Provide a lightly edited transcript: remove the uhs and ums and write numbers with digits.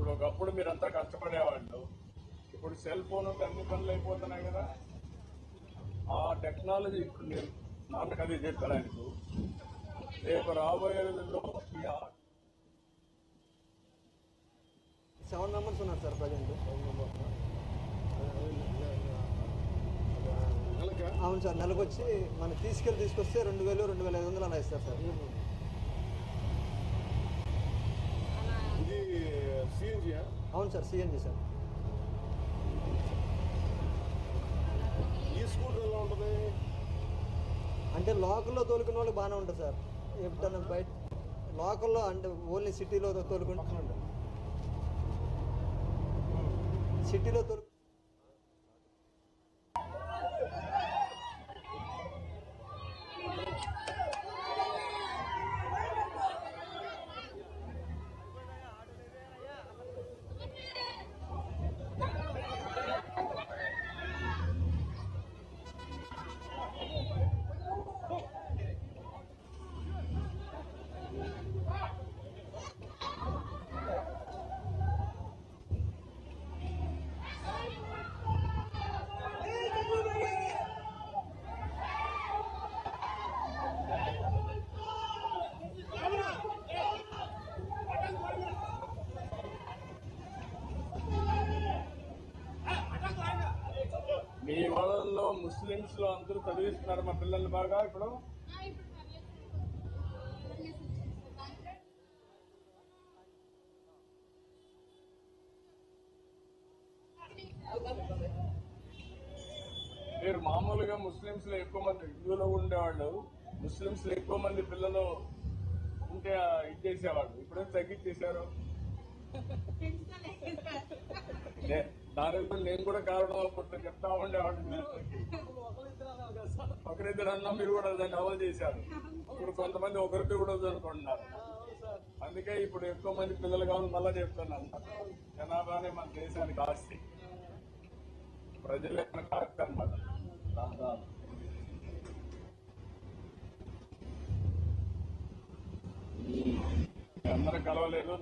ఇప్పుడు ఒకప్పుడు మీరంతా కష్టపడేవాళ్ళు, ఇప్పుడు సెల్ ఫోన్ అన్ని పనులు అయిపోతున్నాయి కదా. ఆ టెక్నాలజీ ఇప్పుడు నేను నాకు అది చెప్పడానికి రేపు రాబోయే రోజుల్లో 7 మెంబర్స్ ఉన్నారు సార్ ప్రజెంట్. అవును సార్, నెలకు వచ్చి మనం తీసుకొస్తే 2000, 2500 అలా ఇస్తారు సార్. ఇది సిఎన్జి? అవును సార్, సిఎన్జి సార్. ఈ స్కూటర్ ఎలా ఉంటుంది అంటే లోకల్లో తోలుకునే వాళ్ళకి బాగానే ఉంటుంది సార్. ఎప్పుడన్నా బయట లోకల్లో అంటే ఓన్లీ సిటీలో తోలుకుంటూ ఉంటాం. సిటీలో మీ వాళ్ళల్లో ముస్లిమ్స్ లో అందరూ చదివిస్తున్నారు మా పిల్లల్ని బాగా ఇప్పుడు. మీరు మామూలుగా ముస్లిమ్స్ లో ఎక్కువ మంది హిందువులో ఉండేవాళ్ళు, ముస్లిమ్స్ లో ఎక్కువ మంది పిల్లలు ఉంటే ఇచ్చేసేవాళ్ళు, ఇప్పుడే తగ్గించేశారు. దానికి నేను కూడా కారణం అనుకుంటా చెప్తా ఉండేవాడిని. ఒకరిద్దరన్నా మీరు కూడా దాన్ని అమలు చేశారు. ఇప్పుడు కొంతమంది ఒకరికి కూడా చదువుకుంటున్నారు. అందుకే ఇప్పుడు ఎక్కువ మంది పిల్లలు కావాలని మళ్ళా చెప్తున్నాను. జనాభానే మన దేశానికి ఆస్తి, ప్రజలే మనకు ఆస్తి అన్నమాట. అందరూ కలవలేదు.